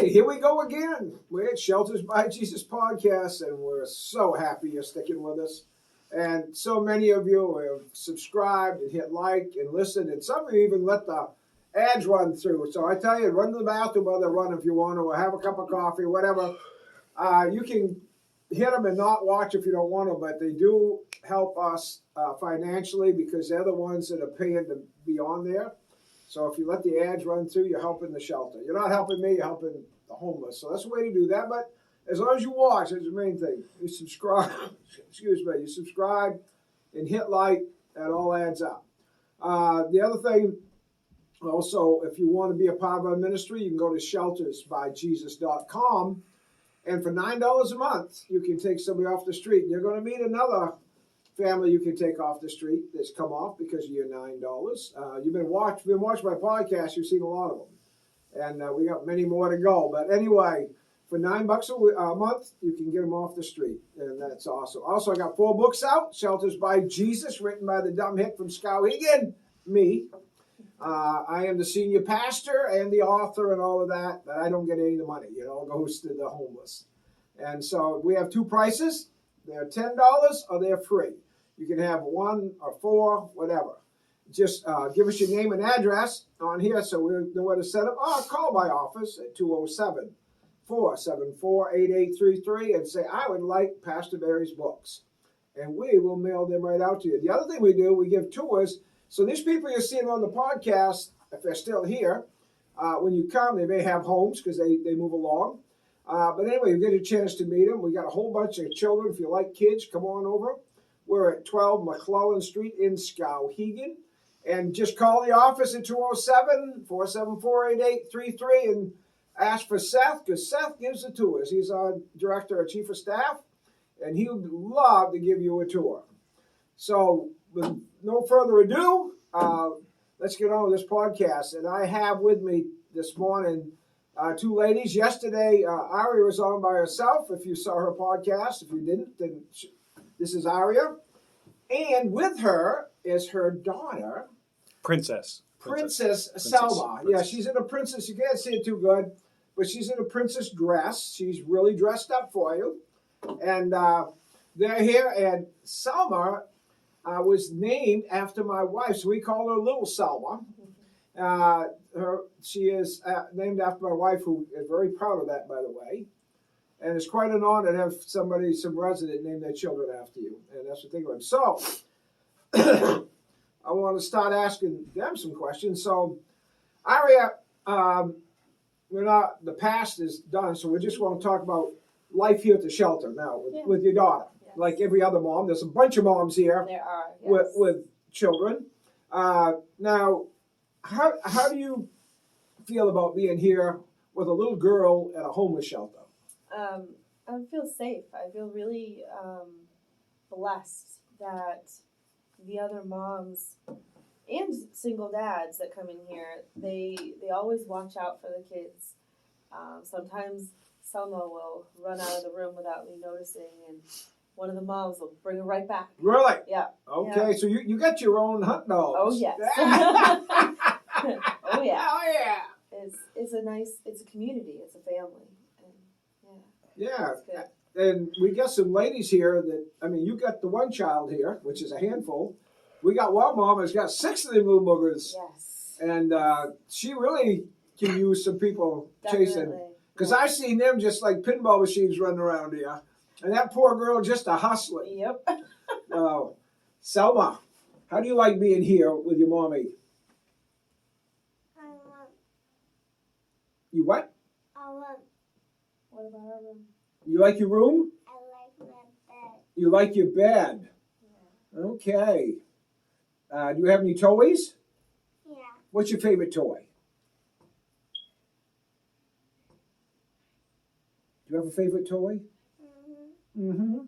right, here we go again. We're at Shelters by Jesus podcast, and we're so happy you're sticking with us. And so many of you have subscribed and hit like and listened, and some of you even let the ads run through. So I tell you, run to the bathroom while they run if you want to, or have a cup of coffee, whatever. You can hit them and not watch if you don't want to, but they do help us financially because they're the ones that are paying to be on there. So if you let the ads run through, you're helping the shelter. You're not helping me, you're helping the homeless. So that's the way to do that. But as long as you watch, that's the main thing. You subscribe, you subscribe and hit like, that all adds up. The other thing, also, if you want to be a part of our ministry, you can go to sheltersbyjesus.com. And for $9 a month, you can take somebody off the street. And you're going to meet another family you can take off the street that's come off because of your $9. You've been watching my podcast. You've seen a lot of them, and we got many more to go. But anyway, for $9 a month, you can get them off the street, and that's awesome. Also, I got 4 books out: Shelters by Jesus, written by the dumb hick from Skowhegan, me. I am the senior pastor and the author and all of that, but I don't get any of the money. It all goes to the homeless. And so we have 2 prices. They're $10 or they're free. You can have 1 or 4, whatever. Just give us your name and address on here so we know where to set up. Or call my office at 207-474-8833 and say, I would like Pastor Barry's books. And we will mail them right out to you. The other thing we do, we give tours. So these people you're seeing on the podcast, if they're still here, when you come, they may have homes because they move along. But anyway, you get a chance to meet them. We got a whole bunch of children. If you like kids, come on over. We're at 12 McClellan Street in Skowhegan. And just call the office at 207-474-8833 and ask for Seth, because Seth gives the tours. He's our director or chief of staff, and he would love to give you a tour. So with no further ado, let's get on with this podcast. And I have with me this morning 2 ladies. Yesterday, Aria was on by herself. If you saw her podcast, if you didn't, then this is Aria. And with her is her daughter, Princess Selma. Yeah, she's in a princess. You can't see it too good, but she's in a princess dress. She's really dressed up for you. And they're here. And Selma was named after my wife, so we call her Little Selma. She is named after my wife, who is very proud of that, by the way. And it's quite an honor to have some resident name their children after you. And that's the thing about it. So, I want to start asking them some questions. So, Aria, the past is done, so we just want to talk about life here at the shelter now with your daughter. Yes. Like every other mom. There's a bunch of moms here. There are, yes. with children. Now, how do you feel about being here with a little girl at a homeless shelter? I feel safe. I feel really blessed that the other moms and single dads that come in here, they always watch out for the kids. Sometimes Selma will run out of the room without me noticing, and one of the moms will bring her right back. Really? Yeah. Okay, so you got your own hunt dogs. Oh, yes. Oh, yeah. Oh, yeah. It's a community. It's a family. Yeah. And we got some ladies here you got the one child here, which is a handful. We got one mom that's got 6 of them little boogers. Yes. And she really can use some people chasing. Because I've seen them just like pinball machines running around here. And that poor girl just a hustling. Yep. Selma, how do you like being here with your mommy? I want. You what? I want. What about our room? You like your room? I like my bed. You like your bed? Yeah. Okay. Do you have any toys? Yeah. What's your favorite toy? Do you have a favorite toy? Mm-hmm.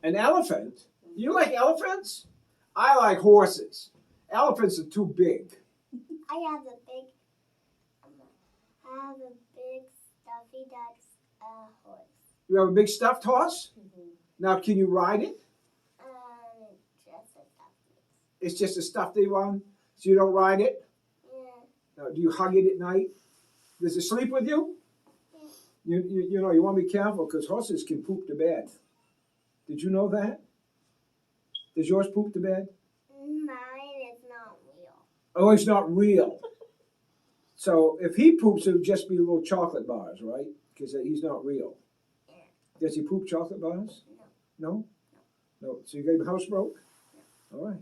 An elephant? You like elephants? I like horses. Elephants are too big. I have a big stuffy dog's horse. You have a big stuffed horse? Mm-hmm. Now, can you ride it? Just a stuffy. It's just a stuffy one, so you don't ride it? Yeah. Do you hug it at night? Does it sleep with you? You know, you want to be careful because horses can poop the bed. Did you know that? Does yours poop the bed? Mine is not real. Oh, it's not real. So if he poops, it would just be little chocolate bars, right? Because he's not real. Yeah. Does he poop chocolate bars? No. No? So you got your house broke? All right.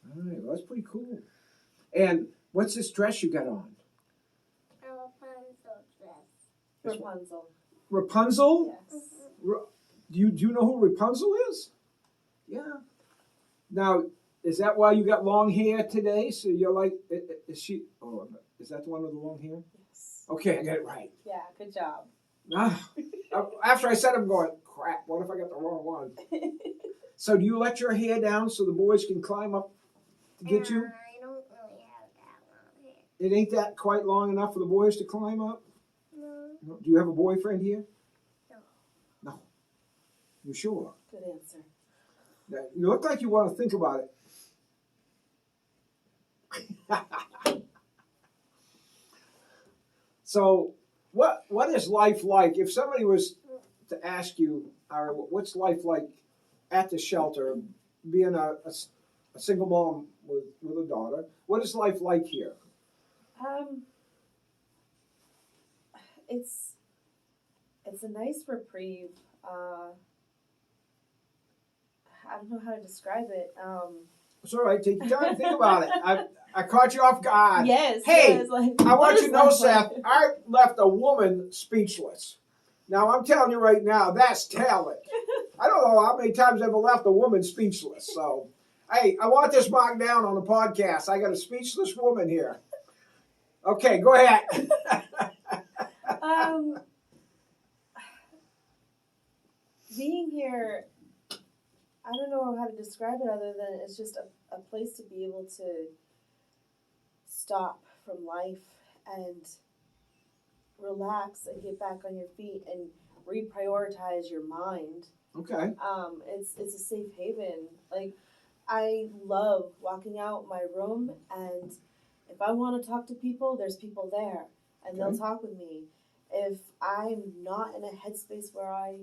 All right, well, that's pretty cool. And what's this dress you got on? Rapunzel dress. Rapunzel. Rapunzel? Yes. Do you know who Rapunzel is? Yeah. Now, is that why you got long hair today? So you're like, is she? Oh, is that the one with the long hair? Yes. Okay, I got it right. Yeah, good job. Ah, after I said, I'm going, crap. What if I got the wrong one? So do you let your hair down so the boys can climb up to get you? I don't really have that long hair. It ain't that quite long enough for the boys to climb up? No. No. Do you have a boyfriend here? No. No. You sure? Good answer. You look like you want to think about it. So, what is life like? If somebody was to ask you, Ira, what's life like at the shelter, being a single mom with a daughter? What is life like here? It's a nice reprieve. I don't know how to describe it. It's all right. Take your time. Think about it. I caught you off guard. Yes. Hey, yes, like, I what want is you to know, life Seth, like? I left a woman speechless. Now, I'm telling you right now, that's talent. I don't know how many times I've ever left a woman speechless. So, hey, I want this marked down on the podcast. I got a speechless woman here. Okay, go ahead. Being here, I don't know how to describe it other than it's just a place to be able to stop from life and relax and get back on your feet and reprioritize your mind. Okay. It's a safe haven. Like, I love walking out my room, and if I want to talk to people, there's people there, and Okay. they'll talk with me. If I'm not in a headspace where I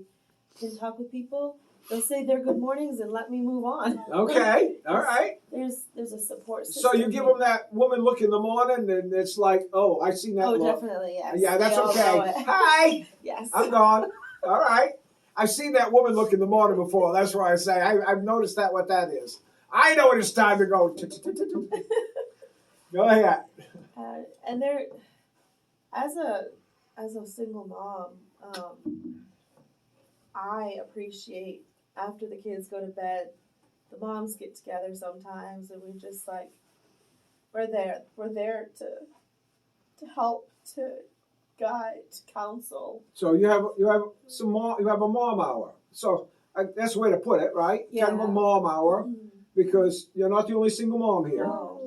can talk with people, they'll say their good mornings and let me move on. Okay. All right. There's a support system. So you give them that woman look in the morning, and it's like, oh, I seen that Oh, look. definitely, yes. Yeah, that's They all know okay. it. Hi. Yes. I'm gone. All right. I've seen that woman look in the morning before. That's why I say I've noticed that what that is. I know when it's time to go. Go ahead. And there, as a single mom, I appreciate after the kids go to bed, the moms get together sometimes, and we just like we're there to help, to guide, to counsel. So you have a mom hour. So that's the way to put it, right? Yeah. Kind of a mom hour because you're not the only single mom here. No,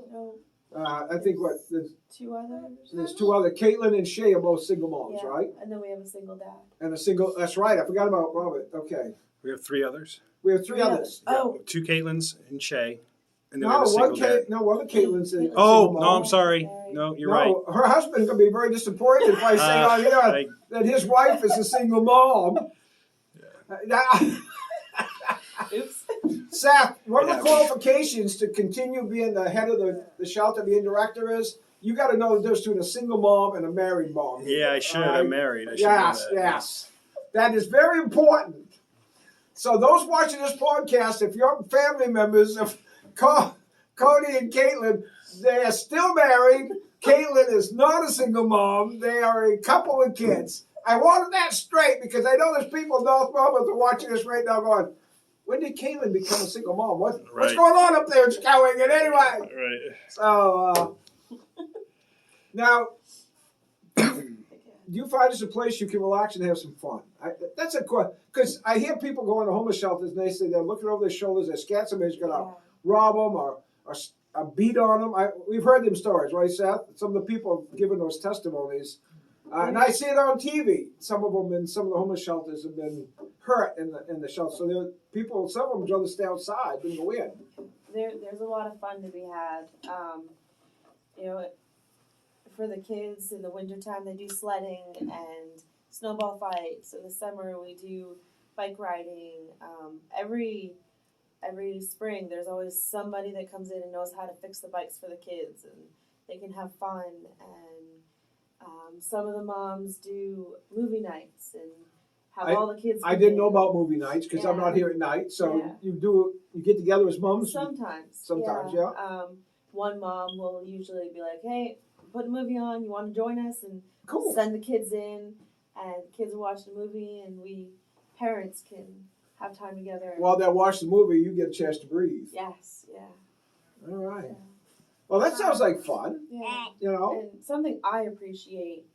I think two others. there's two other. Caitlin and Shay are both single moms, Yeah, right? and then we have a single dad. And a single. That's right. I forgot about Robert. Okay. We have three others. We have three others. Oh, Two Caitlins and Shay. And then No, we have a single one dad. one of Caitlin's a Oh, single no, mom. I'm sorry. No, you're right. No, her husband's gonna be very disappointed if I say on here that his wife is a single mom. oops. Seth, one of Yeah. the qualifications to continue being the head of the shelter, being director, is you got to know the difference between a single mom and a married mom. Yeah, I should. All right? I'm married. I should Yes, know that. yes. That is very important. So those watching this podcast, if you're family members of Cody and Caitlin, they are still married. Caitlin is not a single mom. They are a couple with kids. I wanted that straight because I know there's people in North Melbourne that are watching this right now going, when did Caitlin become a single mom? What's Right. going on up there in Skowhegan anyway? Right. So, now, do you find this a place you can relax and have some fun? That's a question, because I hear people going to homeless shelters and they say they're looking over their shoulders, they're scared somebody's going to rob them or beat on them. We've heard them stories, right, Seth? Some of the people have given those testimonies. And I see it on TV. Some of them in some of the homeless shelters have been hurt in the shelter. So there are people, some of them would rather stay outside than go in. There's a lot of fun to be had. You know, for the kids in the wintertime. They do sledding and snowball fights. In the summer, we do bike riding. Every spring, there's always somebody that comes in and knows how to fix the bikes for the kids, and they can have fun. And some of the moms do movie nights and have all the kids. I come didn't in. know about movie nights because I'm Yeah. not here at night. So Yeah. you get together as moms. Sometimes. Sometimes, yeah. One mom will usually be like, "Hey, put a movie on. You want to join us?" And Cool. send the kids in, and kids will watch the movie, and we parents can have time together. While they watch the movie, you get a chance to breathe. Yes, yeah, All right. Yeah. Well, that sounds like fun. yeah. You know. And something I appreciate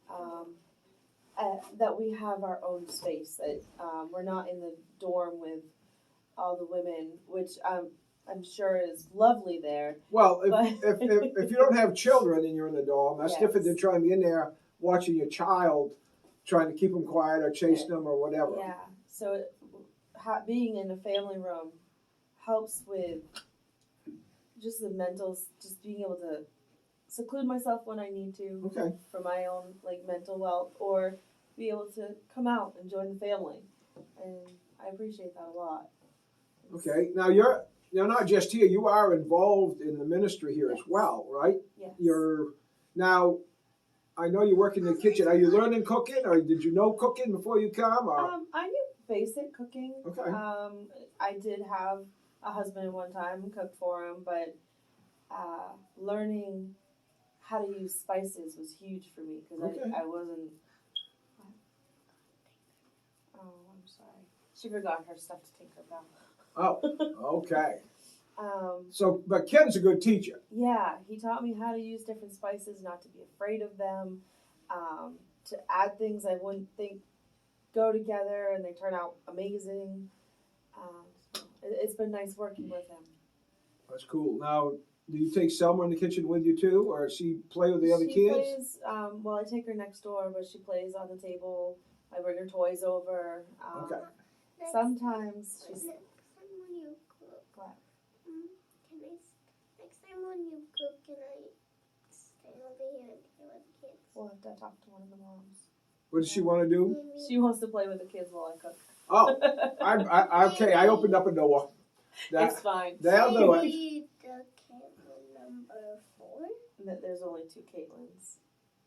that we have our own space. That we're not in the dorm with all the women, which I'm sure is lovely there. Well, But- if you don't have children and you're in the dorm, that's Yes. different than trying to be in there watching your child, trying to keep them quiet or chase them or whatever. Yeah. So being in a family room helps with just the mental, just being able to seclude myself when I need to Okay. for my own like mental wealth, or be able to come out and join the family, and I appreciate that a lot. Okay. Now you're not just here. You are involved in the ministry here as Yes. well, right? Yes. Now. I know you work in the kitchen. Are you learning cooking, or did you know cooking before you come? Or? I knew basic cooking. Okay. I did have a husband at one time and cooked for him, but learning how to use spices was huge for me because Okay. I wasn't. Oh, I'm sorry. She forgot her stuff to Tinkerbell. Oh, okay. Um, So, but Ken's a good teacher. yeah, he taught me how to use different spices, not to be afraid of them, to add things I wouldn't think go together, and they turn out amazing. It's been nice working with him. That's cool. Now, do you take Selma in the kitchen with you too, or does she play with the other She kids? plays, well, I take her next door, but she plays on the table. I bring her toys over. Okay. Sometimes she's. Next time when you cook, What? next time when you cook, can I stay over here and play with the kids? We'll have to talk to one of the moms. What does she want to do? Maybe. She wants to play with the kids while I cook. Oh, okay. I opened up a door. It's fine. They'll do it. Maybe the cable number 4? There's only 2 Caitlins.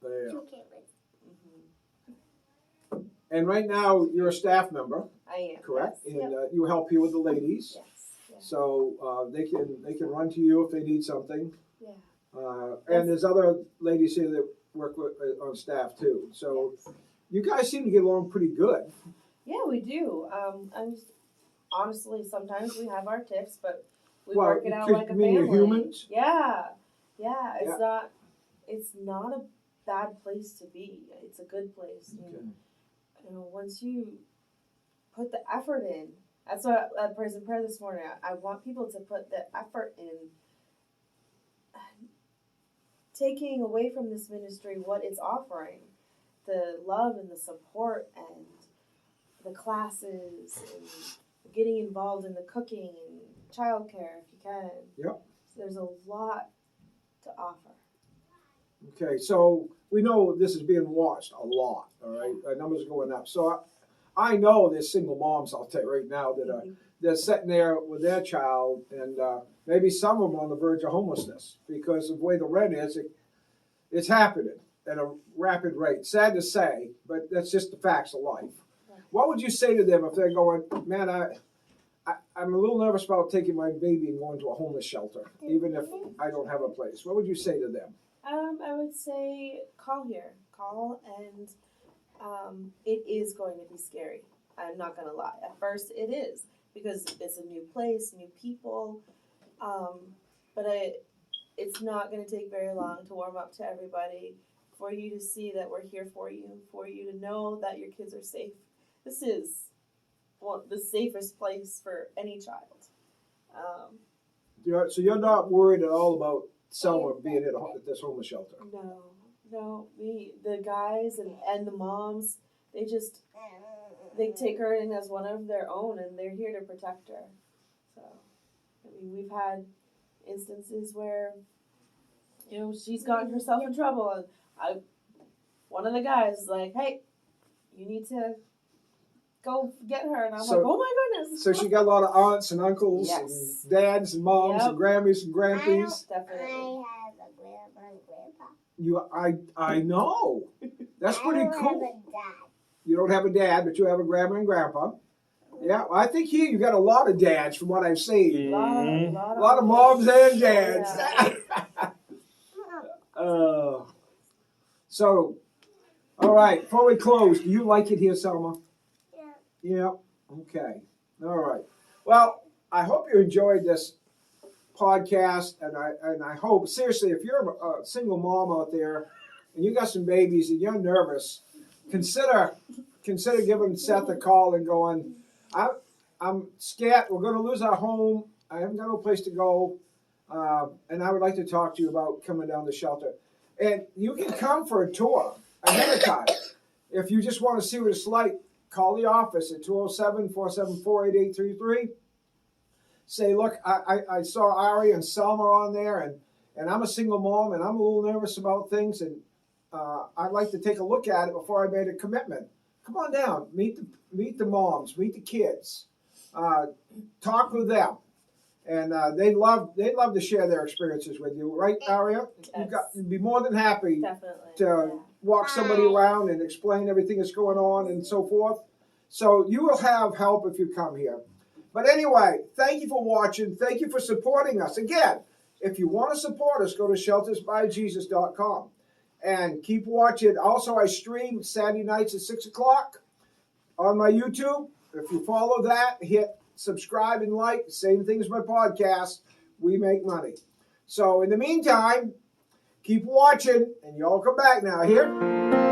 There. 2 cables. Mm-hmm. And right now, you're a staff member, I am. correct? Yes. And Yep. you help here with the ladies. Yes. Yeah. So they can run to you if they need something. Yeah. And there's other ladies here that work with, on staff too. So Yes. you guys seem to get along pretty good. Yeah, we do. I'm just, honestly, sometimes we have our tiffs, but we Well, work it out because like a you mean family. you're humans? Yeah. Yeah. It's not a bad place to be. It's a good place. And, you know, once you put the effort in, that's what I praise and prayer this morning. I want people to put the effort in taking away from this ministry what it's offering, the love and the support and the classes and getting involved in the cooking and childcare if you can. Yep. So there's a lot to offer. Okay, so we know this is being watched a lot, all right? Our numbers are going up. So I know there's single moms out there right now that they're sitting there with their child, and maybe some of them are on the verge of homelessness because of the way the rent is. It's happening at a rapid rate. Sad to say, but that's just the facts of life. Right. What would you say to them if they're going, man, I'm a little nervous about taking my baby and going to a homeless shelter, even if I don't have a place? What would you say to them? I would say call here. Call, and it is going to be scary. I'm not going to lie. At first it is, because it's a new place, new people. But it's not going to take very long to warm up to everybody, for you to see that we're here for you to know that your kids are safe. This is the safest place for any child. So you're not worried at all about Selma being at this homeless shelter? No, the guys and the moms, they take her in as one of their own, and they're here to protect her. So, I mean, we've had instances where, you know, she's gotten herself in trouble, and one of the guys is like, hey, you need to go get her. And I'm So- like, oh my goodness. So she got a lot of aunts and uncles Yes. and dads and moms Yep. and Grammys and grandpies. Definitely. I have a grandma and grandpa. I know. That's pretty I don't cool. have a dad. You don't have a dad, but you have a grandma and grandpa. Yeah, well, I think here you got a lot of dads from what I've seen. Mhm. A lot of moms and dads. Yeah. So, all right, before we close, do you like it here, Selma? Yeah. Yeah. Okay. All right. Well, I hope you enjoyed this podcast, and I hope seriously, if you're a single mom out there and you got some babies and you're nervous, consider giving Seth a call and going, I'm scared. We're going to lose our home. I haven't got no place to go, and I would like to talk to you about coming down the shelter. And you can come for a tour ahead of time. If you just want to see what it's like, call the office at 207-474-8833. Say, look, I saw Ari and Selma on there, and I'm a single mom, and I'm a little nervous about things, and I'd like to take a look at it before I made a commitment. Come on down, meet the moms, meet the kids, talk with them, and they'd love to share their experiences with you, right, Aria? You'd be more than happy Definitely. to walk somebody around and explain everything that's going on and so forth. So you will have help if you come here. But anyway, thank you for watching. Thank you for supporting us. Again, if you want to support us, go to sheltersbyjesus.com and keep watching. Also, I stream Saturday nights at 6 o'clock on my YouTube. If you follow that, hit subscribe and like. Same thing as my podcast. We make money. So in the meantime, keep watching, and y'all come back now. Here.